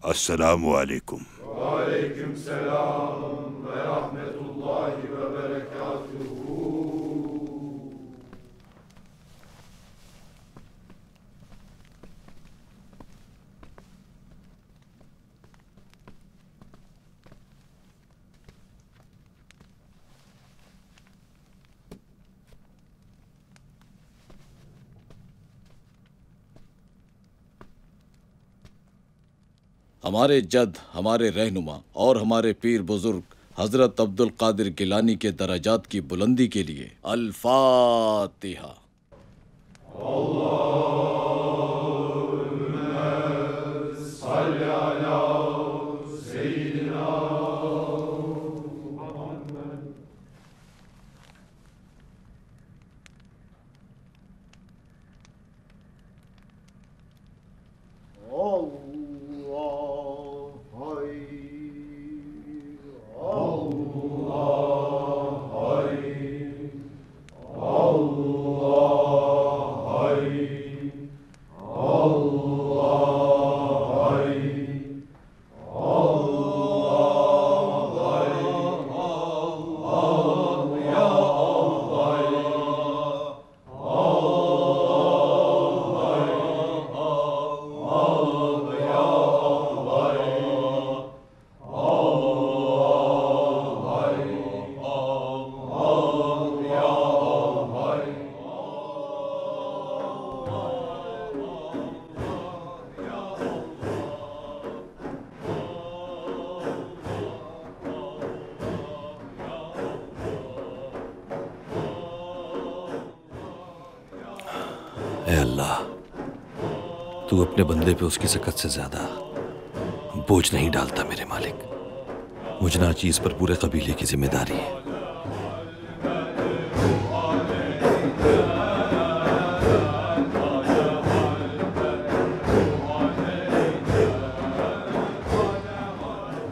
अस्सलामु अलैकुम। वालेकुम सलाम व रहमतुल्लाहि व बरकातुहू। हमारे जद, हमारे रहनुमा और हमारे पीर बुजुर्ग हजरत अब्दुल कादिर गिलानी के दराजात की बुलंदी के लिए अल फातिहा। ऐ अल्लाह, तू अपने बंदे पे उसकी सकत से ज्यादा बोझ नहीं डालता मेरे मालिक। मुझ नाचीज पर पूरे कबीले की जिम्मेदारी है।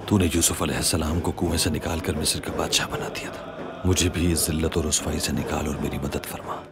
तूने यूसुफ अलैहिस्सलाम को कुएं से निकालकर मिस्र का बादशाह बना दिया था। मुझे भी इस जिल्लत और रुसवाई से निकाल और मेरी मदद फरमा।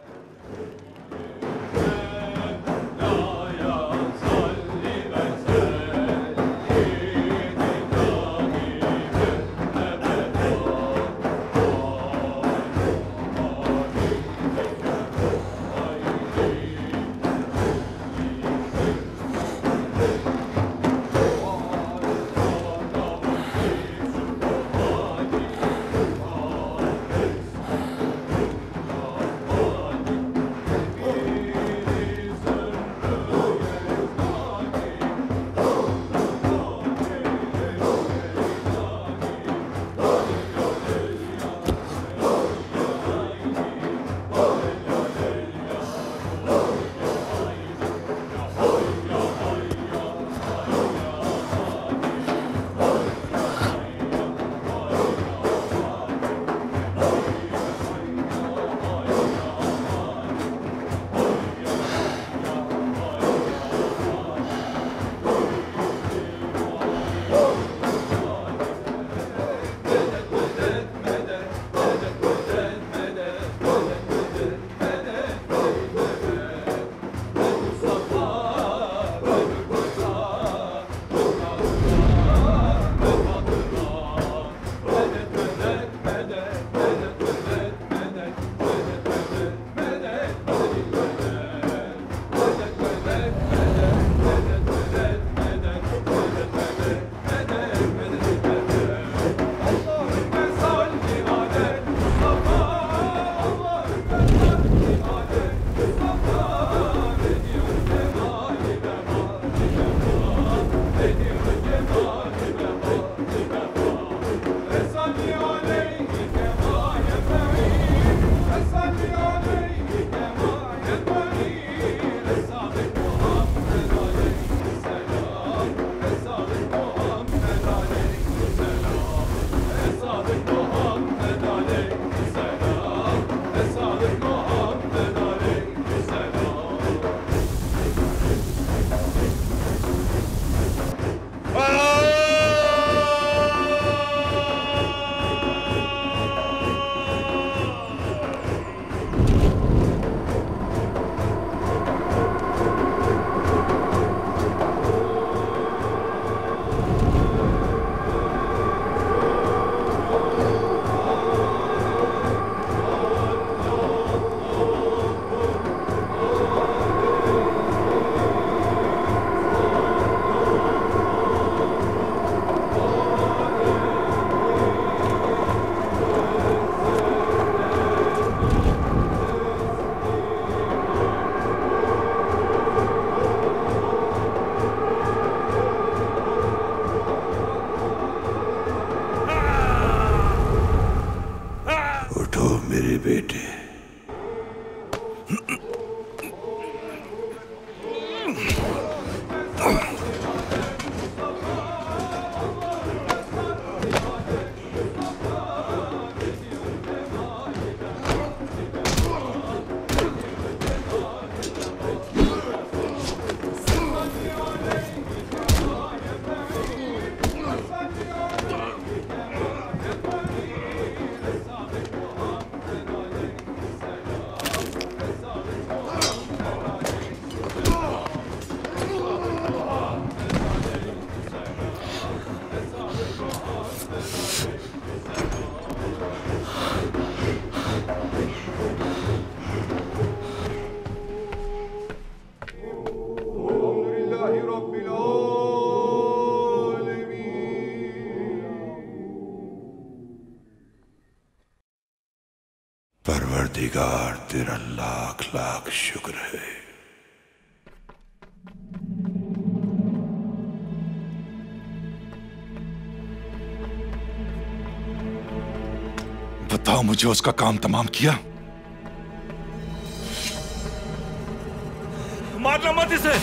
परवरदिगार तेरा लाख लाख शुक्र है। बताओ मुझे, उसका काम तमाम किया? मारना मत इसे।